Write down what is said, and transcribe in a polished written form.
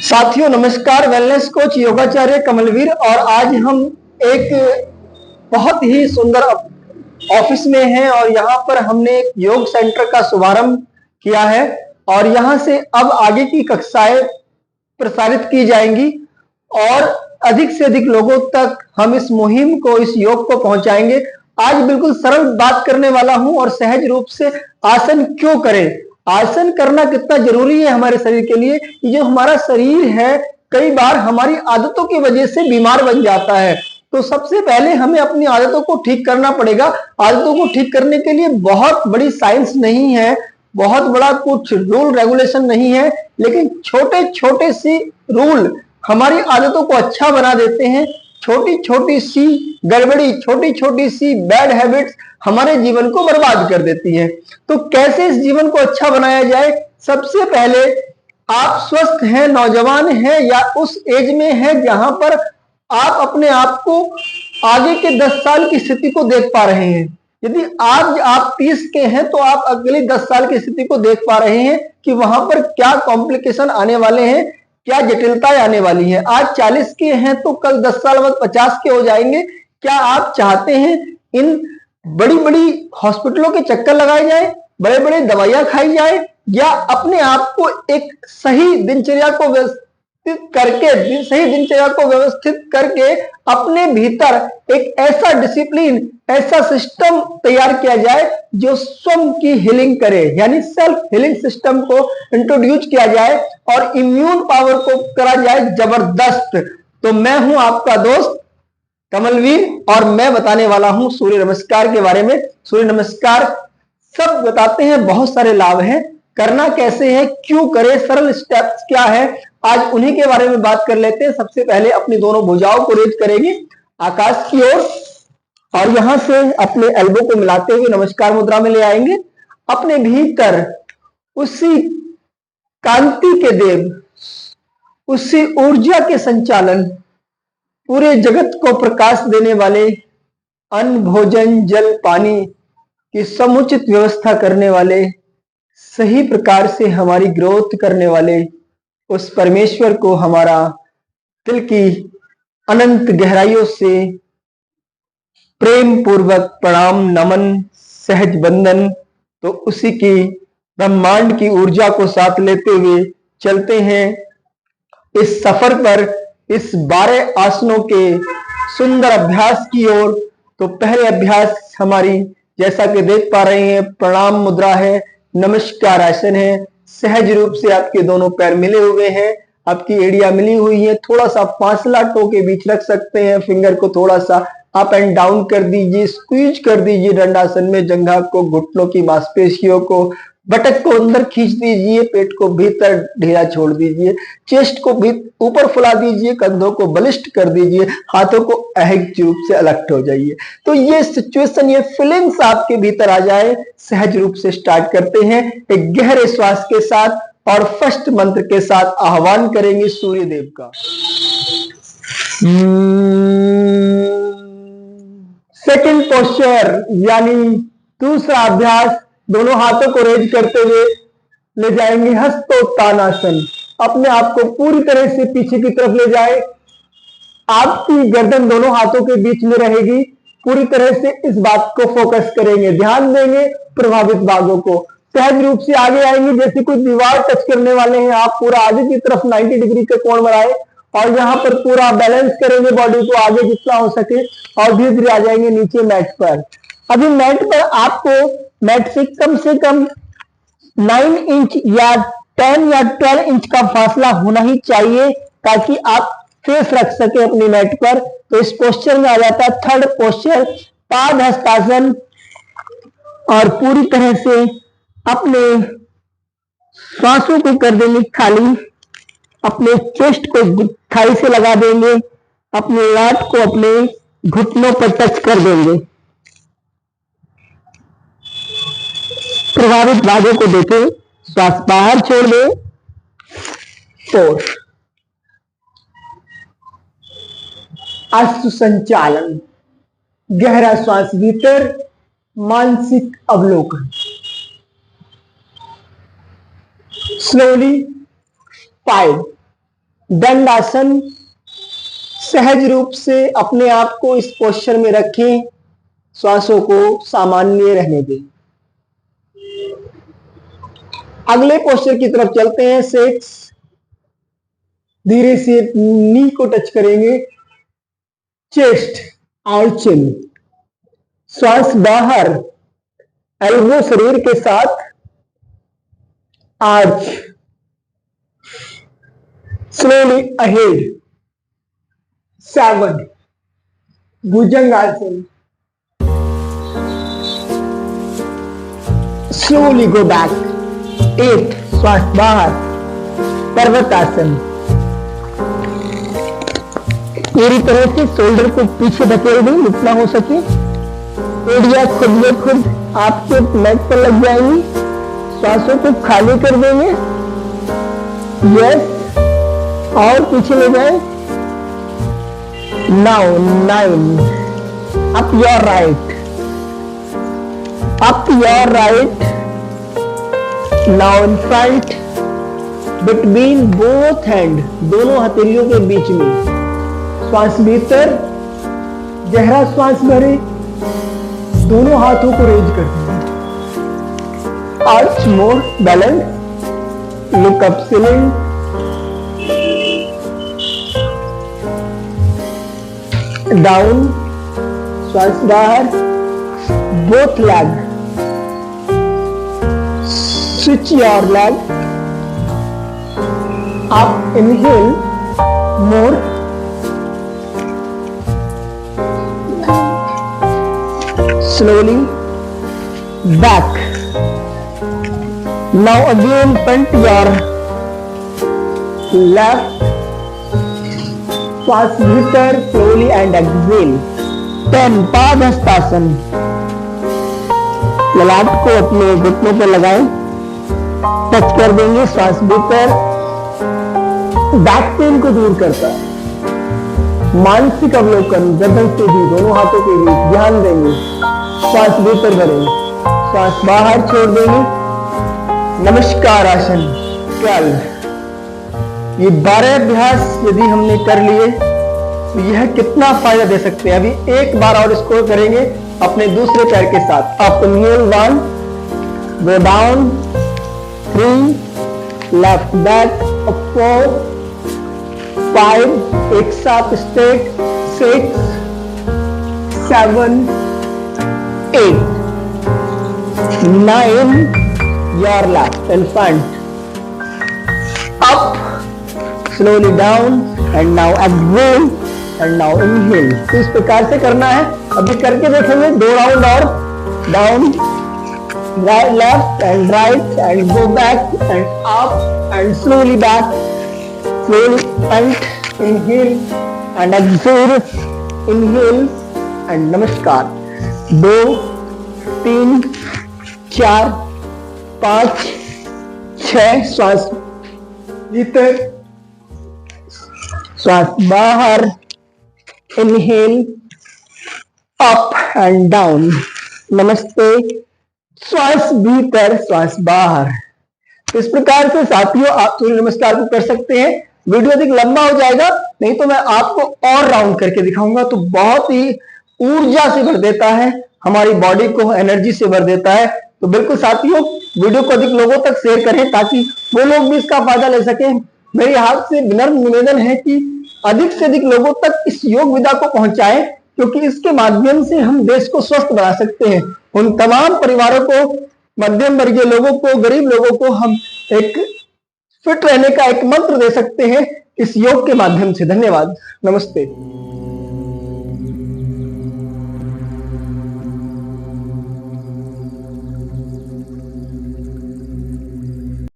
साथियों नमस्कार। Wellness coach योगाचार्य Kamalvir और आज हम एक बहुत ही सुंदर ऑफिस में हैं और यहाँ पर हमने एक योग सेंटर का शुभारंभ किया है और यहाँ से अब आगे की कक्षाएं प्रसारित की जाएंगी और अधिक से अधिक लोगों तक हम इस मुहिम को, इस योग को पहुंचाएंगे। आज बिल्कुल सरल बात करने वाला हूं और सहज रूप से आसन क्यों करें, आसन करना कितना जरूरी है हमारे शरीर के लिए। कि जो हमारा शरीर है कई बार हमारी आदतों की वजह से बीमार बन जाता है, तो सबसे पहले हमें अपनी आदतों को ठीक करना पड़ेगा। आदतों को ठीक करने के लिए बहुत बड़ी साइंस नहीं है, बहुत बड़ा कुछ रूल रेगुलेशन नहीं है, लेकिन छोटे छोटे सी रूल हमारी आदतों को अच्छा बना देते हैं। छोटी छोटी सी गड़बड़ी, छोटी छोटी सी बैड हैबिट्स हमारे जीवन को बर्बाद कर देती हैं। तो कैसे इस जीवन को अच्छा बनाया जाए? सबसे पहले आप स्वस्थ हैं, नौजवान हैं या उस एज में हैं जहां पर आप अपने आप को आगे के 10 साल की स्थिति को देख पा रहे हैं। यदि आज आप 30 के हैं तो आप अगले 10 साल की स्थिति को देख पा रहे हैं कि वहां पर क्या कॉम्प्लिकेशन आने वाले हैं, क्या जटिलताएं आने वाली हैं। आज 40 के हैं तो कल 10 साल बाद 50 के हो जाएंगे। क्या आप चाहते हैं इन बड़ी बड़ी हॉस्पिटलों के चक्कर लगाए जाए, बड़े बड़े दवाइयां खाई जाए, या अपने आप को एक सही दिनचर्या को व्यवस्थित करके अपने भीतर एक ऐसा डिसिप्लिन, ऐसा सिस्टम तैयार किया जाए जो स्वयं की हीलिंग करे, यानी सेल्फ हीलिंग सिस्टम को इंट्रोड्यूस किया जाए और इम्यून पावर को करा जाए जबरदस्त। तो मैं हूं आपका दोस्त कमलवीर और मैं बताने वाला हूं सूर्य नमस्कार के बारे में। सूर्य नमस्कार सब बताते हैं, बहुत सारे लाभ हैं। करना कैसे है, क्यों करें, सरल स्टेप्स क्या है, आज उन्हीं के बारे में बात कर लेते हैं। सबसे पहले अपनी दोनों भुजाओं को रेज करेंगे आकाश की ओर और यहां से अपने एल्बो को मिलाते हुए नमस्कार मुद्रा में ले आएंगे। अपने भीतर उसी कांति के देव, उसी ऊर्जा के संचालन, पूरे जगत को प्रकाश देने वाले, अन्न भोजन जल पानी की समुचित व्यवस्था करने वाले, सही प्रकार से हमारी ग्रोथ करने वाले उस परमेश्वर को हमारा दिल की अनंत गहराइयों से प्रेम पूर्वक प्रणाम, नमन, सहज बंदन। तो उसी की ब्रह्मांड की ऊर्जा को साथ लेते हुए चलते हैं इस सफर पर, इस 12 आसनों के सुंदर अभ्यास की ओर। तो पहले अभ्यास हमारी, जैसा कि देख पा रहे हैं, प्रणाम मुद्रा है, नमस्कार आसन है। सहज रूप से आपके दोनों पैर मिले हुए हैं, आपकी एड़ियां मिली हुई है। थोड़ा सा फासला टो के बीच रख सकते हैं, फिंगर को थोड़ा सा अप एंड डाउन कर दीजिए, स्क्वीज कर दीजिए दंडासन में जंघा को, घुटनों की मांसपेशियों को, बटक को अंदर खींच दीजिए, पेट को भीतर ढीला छोड़ दीजिए, चेस्ट को भी ऊपर फुला दीजिए, कंधों को बलिष्ठ कर दीजिए, हाथों को सहज रूप से अलग हो जाइए। तो ये सिचुएशन, ये फीलिंग्स आपके भीतर आ जाए। सहज रूप से स्टार्ट करते हैं एक गहरे श्वास के साथ और फर्स्ट मंत्र के साथ आह्वान करेंगे सूर्य देव का। सेकंड पोस्चर यानी दूसरा अभ्यास, दोनों हाथों को रेज करते हुए ले जाएंगे हस्तोत्तानासन। अपने आप को पूरी तरह से पीछे की तरफ ले जाए, आपकी गर्दन दोनों हाथों के बीच में रहेगी। पूरी तरह से इस बात को फोकस करेंगे, ध्यान देंगे प्रभावित भागों को। सहज रूप से आगे आएंगे, जैसे कोई दीवार टच करने वाले हैं। आप पूरा आगे की तरफ 90 डिग्री के कोण बनाए और यहाँ पर पूरा बैलेंस करेंगे बॉडी को आगे जितना हो सके और धीरे धीरे आ जाएंगे नीचे मैट पर। अभी मैट पर आपको मैट से कम 9 इंच या 10 या 12 इंच का फासला होना ही चाहिए ताकि आप फेस रख सके अपनी मैट पर। तो इस पोस्चर में आ जाता है थर्ड पोस्चर, पाद हस्तासन। और पूरी तरह से अपने श्वासों को कर देंगे खाली, अपने चेस्ट को थाई से लगा देंगे, अपने लात को अपने घुटनों पर टच कर देंगे। प्रभावित भागों को देखें, श्वास बाहर छोड़ दें। 4 अश्रु संचालन, गहरा श्वास भीतर, मानसिक अवलोकन। स्लोली 5 दंडासन। सहज रूप से अपने आप को इस पोस्चर में रखें, श्वासों को सामान्य रहने दें। अगले पोस्चर की तरफ चलते हैं, सेट्स। धीरे से नी को टच करेंगे, चेस्ट और चिन। श्वास बाहर, एल्बो शरीर के साथ आर्च, स्लोली अहेड। 7 भुजंगासन, स्लोली गो बैक। 8 श्वास बाहर, पर्वतासन। पूरी तरह से शोल्डर को पीछे धकेल दें जितना हो सके। एड़िया खुद ब खुद आपके मैट पर लग जाएंगी। श्वासों को खाली कर देंगे, यस, और पीछे ले जाए। Now 9 up your right, up your right. Now in front, between both hand, दोनों हथेलियों के बीच में। श्वास भीतर, गहरा श्वास भरे, दोनों हाथों को रेज कर दें। Arch more balance, look up ceiling. Down, श्वास बाहर, both leg, switch your leg. Up, inhale more, slowly back. Now again front your left, श्वास भीतर, slowly and exhale. 10 पादहस्तासन। ललाट को अपने घुटनों पर लगाएं, टच कर देंगे। श्वास भीतर, बैक पेन को दूर करता है। मानसिक अवलोकन, गर्दन से भी दोनों हाथों के बीच ध्यान देंगे। श्वास भीतर भरेंगे, श्वास बाहर छोड़ देंगे। नमस्कार आसन 12। ये 12 अभ्यास यदि हमने कर लिए तो यह कितना फायदा दे सकते हैं। अभी एक बार और इसको करेंगे अपने दूसरे पैर के साथ। Up inhale 1, go down 3, left back, up 4, 5, एक साथ straight, 6, 7, 8, 9, your left in front, up, slowly down, and now exhale, and now inhale। तो इस प्रकार से करना है। अभी करके देखेंगे 2 राउंड और। Down, right, left and right, and go back and up and slowly back, slowly front, inhale and exhale, inhale and नमस्कार। 2, 3, 4, 5, 6, श्वास भीतर, श्वास बाहर, इनहेल, अप एंड डाउन। नमस्ते, श्वास भीतर, श्वास बाहर। इस प्रकार से साथियों आप सूर्य नमस्कार को कर सकते हैं। वीडियो अधिक लंबा हो जाएगा, नहीं तो मैं आपको और राउंड करके दिखाऊंगा। तो बहुत ही ऊर्जा से भर देता है, हमारी बॉडी को एनर्जी से भर देता है। तो बिल्कुल साथियों, वीडियो को अधिक लोगों तक शेयर करें ताकि वो लोग भी इसका फायदा ले सकें। मेरे हाथ से विनम्र निवेदन है कि अधिक से अधिक लोगों तक इस योग विधा को पहुंचाएं, क्योंकि इसके माध्यम से हम देश को स्वस्थ बना सकते हैं। उन तमाम परिवारों को, मध्यम वर्गीय लोगों को, गरीब लोगों को हम एक फिट रहने का एक मंत्र दे सकते हैं इस योग के माध्यम से। धन्यवाद, नमस्ते।